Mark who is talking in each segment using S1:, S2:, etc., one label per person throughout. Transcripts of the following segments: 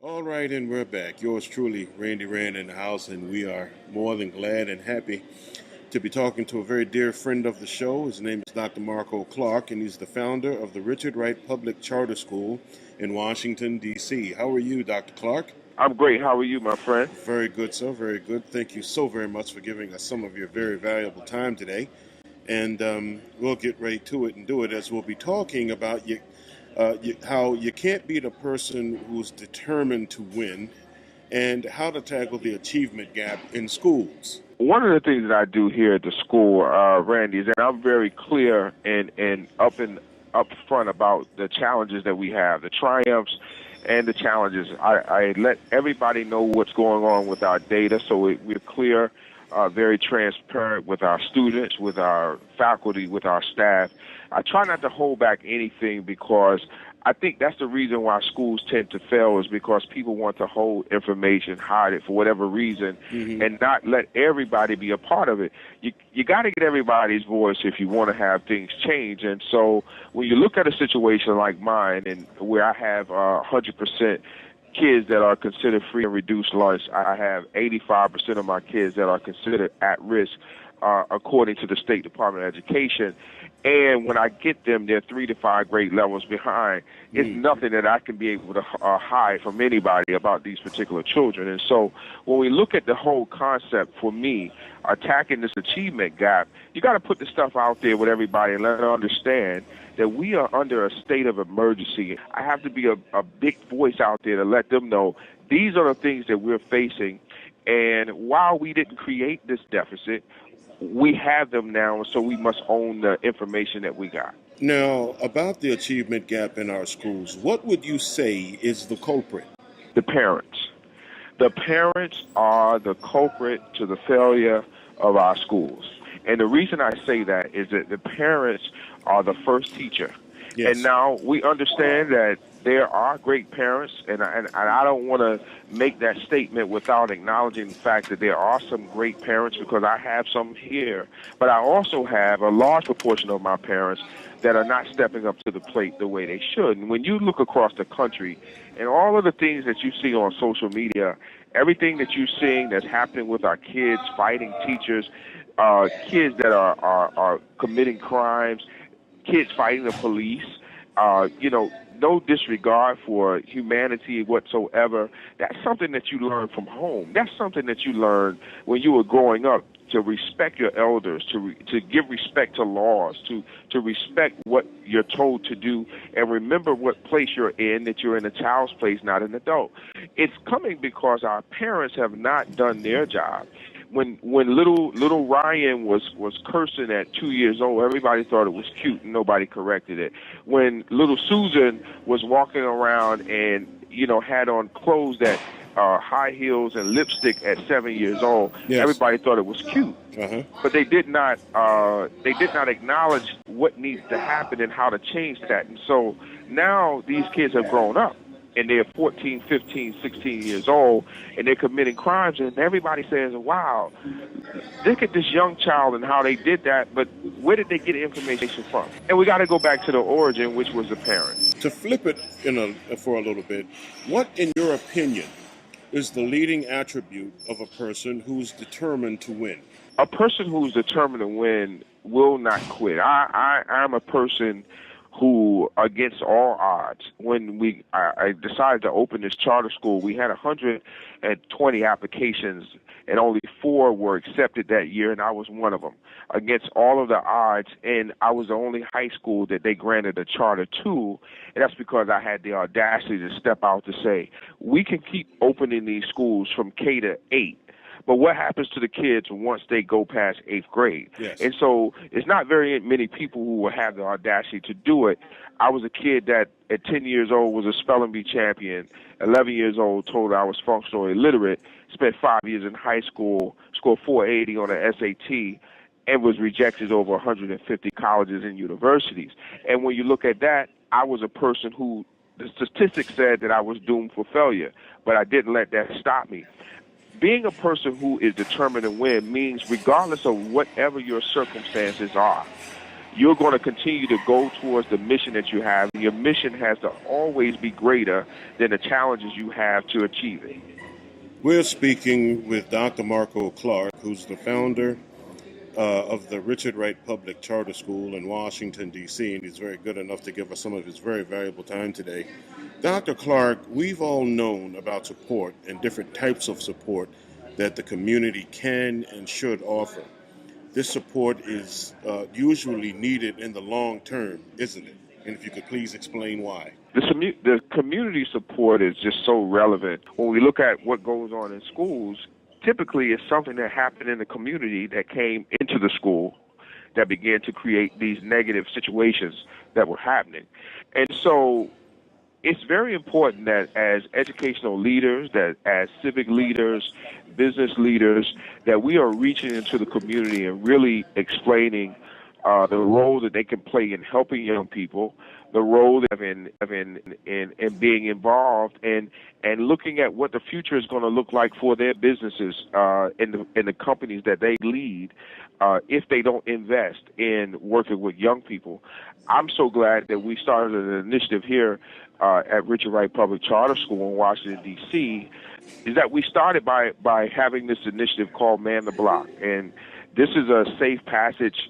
S1: All right, and we're back. Yours truly, Randy Rand in the house, and we are more than glad and happy to be talking to a very dear friend of the show. His name is Dr. Marco Clark, and he's the founder of the Richard Wright Public Charter School in Washington, D.C. How are you, Dr. Clark?
S2: I'm great. How are you, my friend?
S1: Very good, sir. Very good. Thank you so very much for giving us some of your very valuable time today. And we'll get right to it and do it as we'll be talking about how you can't beat a person who's determined to win and how to tackle the achievement gap in schools.
S2: One of the things that I do here at the school, Randy, is that I'm very clear and up front about the challenges that we have, the triumphs and the challenges. I let everybody know what's going on with our data, so we're clear, very transparent with our students, with our faculty, with our staff. I try not to hold back anything because I think that's the reason why schools tend to fail is because people want to hold information, hide it for whatever reason, and not let everybody be a part of it. You got to get everybody's voice if you want to have things change. And so when you look at a situation like mine and where I have 100% kids that are considered free and reduced lunch, I have 85% of my kids that are considered at risk according to the State Department of Education. And when I get them, they're 3 to 5 grade levels behind. It's nothing that I can be able to hide from anybody about these particular children. And so when we look at the whole concept, for me, attacking this achievement gap, you got to put the stuff out there with everybody and let them understand that we are under a state of emergency. I have to be a big voice out there to let them know these are the things that we're facing. And while we didn't create this deficit, we have them now, so we must own the information that we got.
S1: Now, about the achievement gap in our schools, what would you say is the culprit?
S2: The parents. The parents are the culprit to the failure of our schools. And the reason I say that is that the parents are the first teacher.
S1: Yes.
S2: And now we understand that there are great parents, and I don't want to make that statement without acknowledging the fact that there are some great parents because I have some here. But I also have a large proportion of my parents that are not stepping up to the plate the way they should. And when you look across the country and all of the things that you see on social media, everything that you're seeing that's happening with our kids, fighting teachers, kids that are committing crimes, kids fighting the police, no disregard for humanity whatsoever. That's something that you learn from home. That's something that you learned when you were growing up, to respect your elders, to give respect to laws, to respect what you're told to do, and remember what place you're in, that you're in a child's place, not an adult. It's coming because our parents have not done their job. When little Ryan was cursing at 2 years old, everybody thought it was cute and nobody corrected it. When little Susan was walking around and had on clothes that high heels and lipstick at 7 years old,
S1: Yes.
S2: everybody thought it was cute. But they did not acknowledge what needs to happen and how to change that. And so now these kids have grown up. And they're 14, 15, 16 years old, and they're committing crimes, and everybody says, wow, look at this young child and how they did that, but where did they get information from? And we got to go back to the origin, which was the parent.
S1: To flip it for a little bit, what, in your opinion, is the leading attribute of a person who's determined to win?
S2: A person who's determined to win will not quit. I'm a person who, against all odds, when I decided to open this charter school, we had 120 applications, and only 4 were accepted that year, and I was one of them. Against all of the odds, and I was the only high school that they granted a charter to, and that's because I had the audacity to step out to say, we can keep opening these schools from K to 8. But what happens to the kids once they go past 8th grade?
S1: Yes.
S2: And so it's not very many people who will have the audacity to do it. I was a kid that at 10 years old was a spelling bee champion, 11 years old told I was functionally illiterate, spent 5 years in high school, scored 480 on the SAT, and was rejected over 150 colleges and universities. And when you look at that, I was a person who the statistics said that I was doomed for failure, but I didn't let that stop me. Being a person who is determined to win means regardless of whatever your circumstances are, you're going to continue to go towards the mission that you have. And your mission has to always be greater than the challenges you have to achieve it.
S1: We're speaking with Dr. Marco Clark, who's the founder of the Richard Wright Public Charter School in Washington, D.C., and he's very good enough to give us some of his very valuable time today. Dr. Clark, we've all known about support and different types of support that the community can and should offer. This support is usually needed in the long term, isn't it? And if you could please explain why.
S2: The community support is just so relevant. When we look at what goes on in schools, typically it's something that happened in the community that came into the school that began to create these negative situations that were happening. And so it's very important that as educational leaders, that as civic leaders, business leaders, that we are reaching into the community and really explaining the role that they can play in helping young people, the role in being involved and looking at what the future is going to look like for their businesses in the companies that they lead if they don't invest in working with young people. I'm so glad that we started an initiative here at Richard Wright Public Charter School in Washington, D.C., is that we started by having this initiative called Man the Block. And this is a safe passage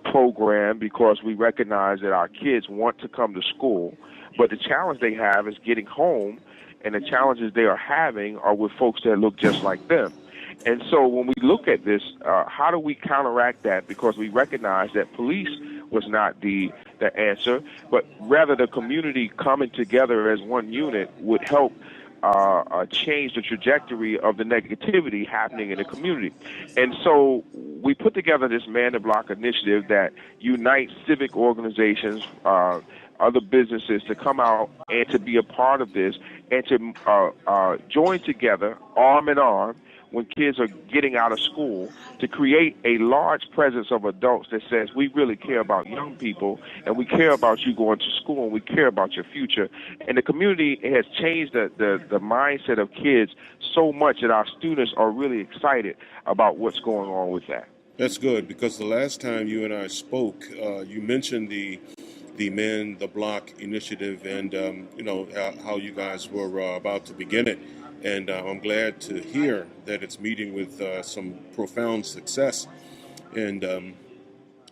S2: program because we recognize that our kids want to come to school, but the challenge they have is getting home, and the challenges they are having are with folks that look just like them. And so when we look at this, how do we counteract that? Because we recognize that police was not the answer, but rather the community coming together as one unit would help change the trajectory of the negativity happening in the community. And so we put together this Man the Block initiative that unites civic organizations, other businesses to come out and to be a part of this and to join together arm in arm when kids are getting out of school to create a large presence of adults that says we really care about young people and we care about you going to school and we care about your future. And the community has changed the mindset of kids so much that our students are really excited about what's going on with that.
S1: That's good, because the last time you and I spoke, you mentioned the Man the Block initiative and how you guys were about to begin it. And I'm glad to hear that it's meeting with some profound success. And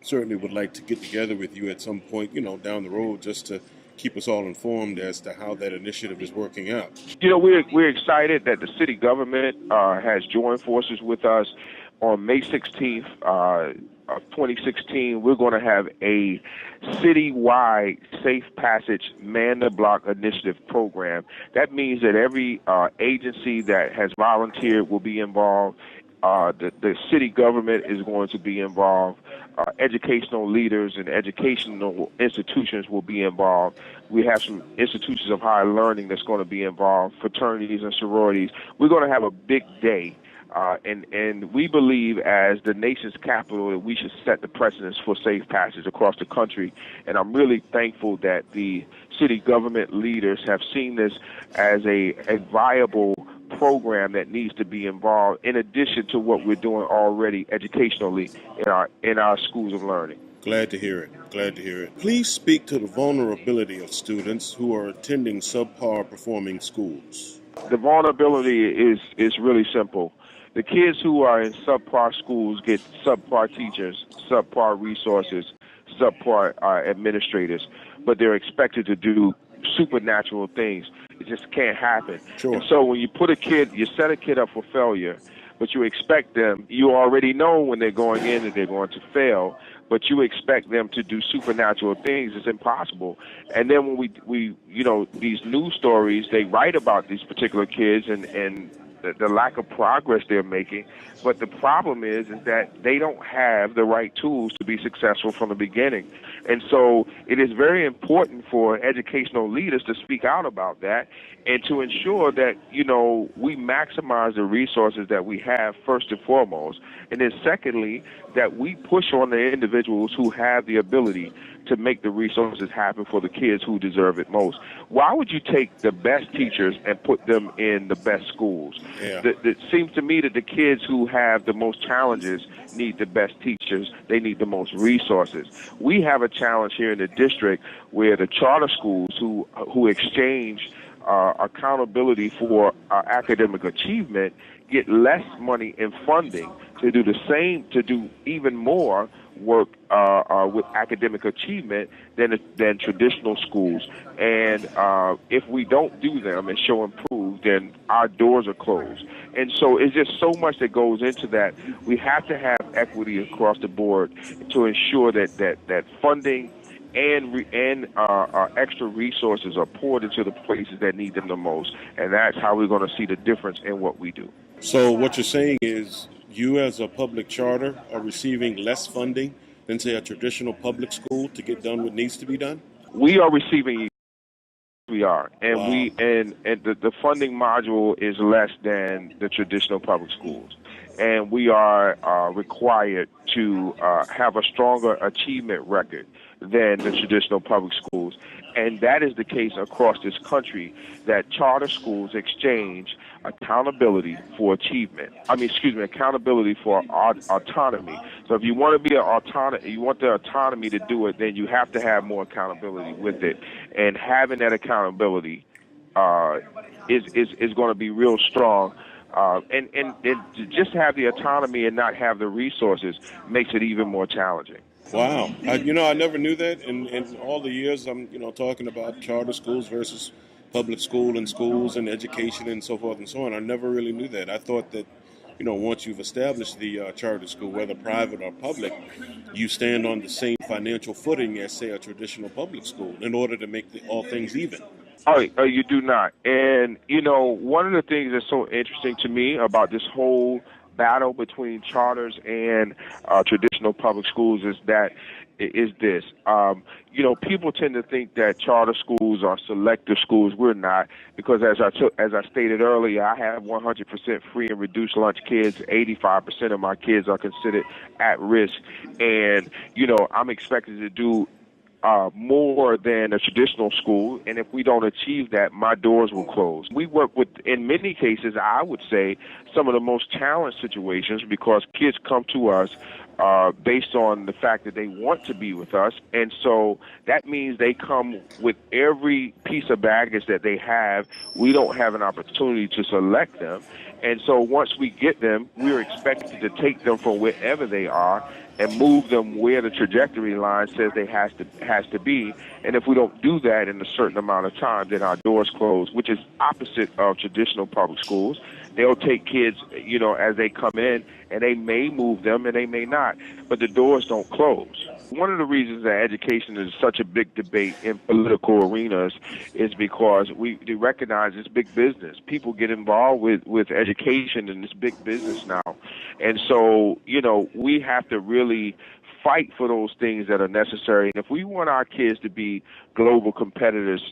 S1: certainly would like to get together with you at some point, down the road, just to keep us all informed as to how that initiative is working out.
S2: We're excited that the city government has joined forces with us. On May 16th of 2016, we're going to have a citywide Safe Passage Man the Block initiative program. That means that every agency that has volunteered will be involved. The city government is going to be involved. Educational leaders and educational institutions will be involved. We have some institutions of higher learning that's going to be involved, fraternities and sororities. We're going to have a big day. And we believe as the nation's capital that we should set the precedence for safe passage across the country. And I'm really thankful that the city government leaders have seen this as a viable program that needs to be involved in addition to what we're doing already educationally in our schools of learning.
S1: Glad to hear it. Glad to hear it. Please speak to the vulnerability of students who are attending subpar performing schools.
S2: The vulnerability is really simple. The kids who are in subpar schools get subpar teachers, subpar resources, subpar administrators, but they're expected to do supernatural things. It just can't happen.
S1: Sure.
S2: And so when you you set a kid up for failure, but you expect them, you already know when they're going in that they're going to fail, but you expect them to do supernatural things. It's impossible. And then when we these news stories, they write about these particular kids and the lack of progress they're making. But the problem is that they don't have the right tools to be successful from the beginning. And so it is very important for educational leaders to speak out about that and to ensure that, we maximize the resources that we have first and foremost. And then secondly, that we push on the individuals who have the ability to make the resources happen for the kids who deserve it most. Why would you take the best teachers and put them in the best schools?
S1: Yeah.
S2: It seems to me that the kids who have the most challenges need the best teachers. They need the most resources. We have a challenge here in the district where the charter schools who exchange accountability for academic achievement get less money in funding to do the same, to do even more work with academic achievement than traditional schools. And if we don't do them and show improve, then our doors are closed. And so it's just so much that goes into that. We have to have equity across the board to ensure that funding and extra resources are poured into the places that need them the most. And that's how we're going to see the difference in what we do.
S1: So what you're saying is you as a public charter are receiving less funding than, say, a traditional public school to get done what needs to be done?
S2: We are receiving. We are, and
S1: Wow.
S2: the funding module is less than the traditional public schools, and we are required to have a stronger achievement record than the traditional public schools, and that is the case across this country. That charter schools exchange accountability for achievement. Accountability for autonomy. So if you want to be you want the autonomy to do it, then you have to have more accountability with it. And having that accountability is going to be real strong. And to just have the autonomy and not have the resources makes it even more challenging.
S1: Wow. I never knew that. In all the years I'm, talking about charter schools versus public school and schools and education and so forth and so on. I never really knew that. I thought that, once you've established the charter school, whether private or public, you stand on the same financial footing as, say, a traditional public school in order to make all things even.
S2: Oh, you do not. And, one of the things that's so interesting to me about this whole battle between charters and traditional public schools is this. People tend to think that charter schools are selective schools. We're not, because as I stated earlier, I have 100% free and reduced lunch kids. 85% of my kids are considered at risk, and I'm expected to do more than a traditional school, and if we don't achieve that, my doors will close. We work with, in many cases, I would say, some of the most challenged situations because kids come to us based on the fact that they want to be with us, and so that means they come with every piece of baggage that they have. We don't have an opportunity to select them, and so once we get them, we're expected to take them from wherever they are and move them where the trajectory line says they has to be. And if we don't do that in a certain amount of time, then our doors close, which is opposite of traditional public schools. They'll take kids, as they come in, and they may move them and they may not, but the doors don't close. One of the reasons that education is such a big debate in political arenas is because we recognize it's big business. People get involved with education and it's big business now. And so, we have to really fight for those things that are necessary. And if we want our kids to be global competitors,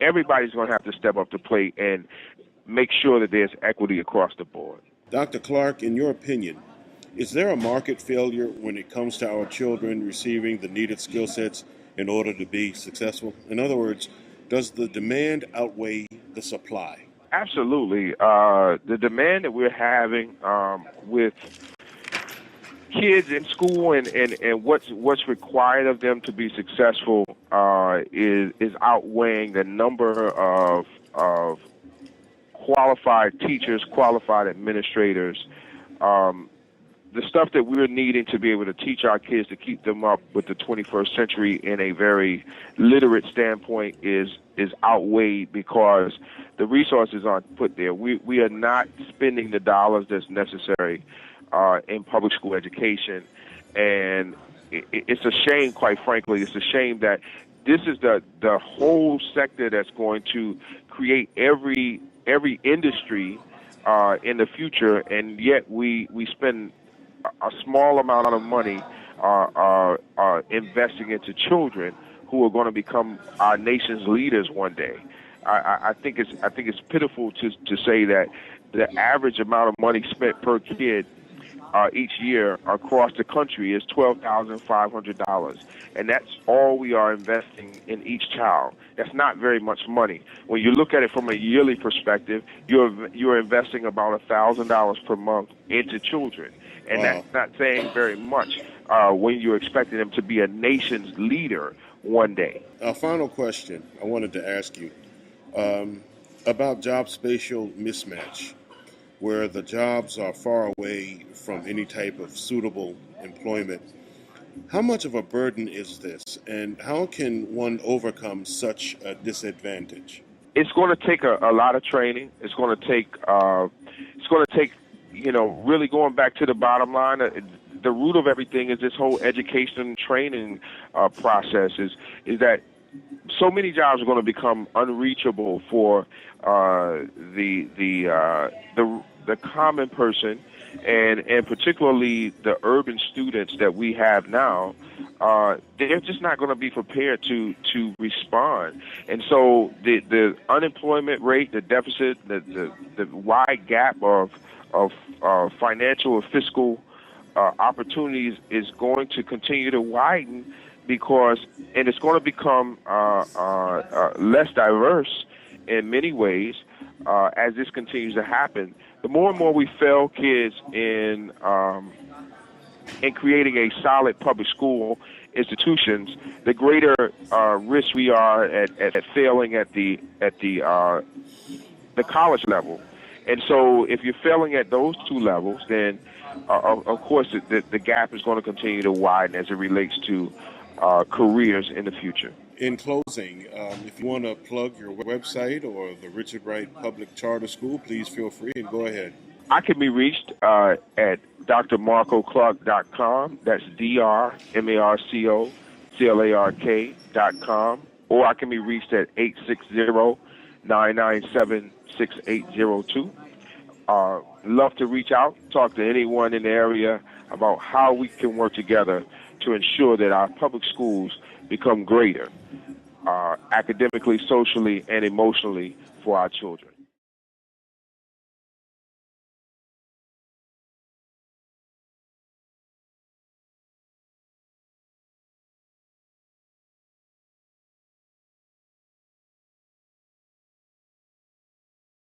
S2: everybody's going to have to step up to plate and make sure that there's equity across the board.
S1: Dr. Clark, in your opinion, is there a market failure when it comes to our children receiving the needed skill sets in order to be successful? In other words, does the demand outweigh the supply?
S2: Absolutely. The demand that we're having with kids in school and what's required of them to be successful is outweighing the number of qualified teachers, qualified administrators. The stuff that we're needing to be able to teach our kids to keep them up with the 21st century in a very literate standpoint is outweighed because the resources aren't put there. We are not spending the dollars that's necessary in public school education, and it's a shame, quite frankly. It's a shame that this is the whole sector that's going to create every industry in the future, and yet we spend a small amount of money investing into children who are going to become our nation's leaders one day. I think it's pitiful to say that the average amount of money spent per kid each year across the country is $12,500, and that's all we are investing in each child. That's not very much money. When you look at it from a yearly perspective, you're investing about $1,000 per month into children, and
S1: Wow.
S2: that's not saying very much when you're expecting them to be a nation's leader one day.
S1: A final question I wanted to ask you about job spatial mismatch, where the jobs are far away from any type of suitable employment. How much of a burden is this, and how can one overcome such a disadvantage?
S2: It's going to take a lot of training. It's going to take really going back to the bottom line. The root of everything is this whole education and training process. Is that so many jobs are going to become unreachable for the common person, and particularly the urban students that we have now. They're just not going to be prepared to respond, and so the unemployment rate, the deficit, the wide gap of financial or fiscal opportunities is going to continue to widen and it's going to become less diverse in many ways as this continues to happen. The more and more we fail kids in creating a solid public school institutions, the greater risk we are at failing at the college level. And so, if you're failing at those two levels, then of course the gap is going to continue to widen as it relates to careers in the future.
S1: In closing, if you want to plug your website or the Richard Wright Public Charter School, please feel free and go ahead.
S2: I can be reached at drmarcoclark.com. That's drmarcoclark.com. Or I can be reached at 860-997-6802. Love to reach out, talk to anyone in the area about how we can work together to ensure that our public schools become greater academically, socially, and emotionally for our children.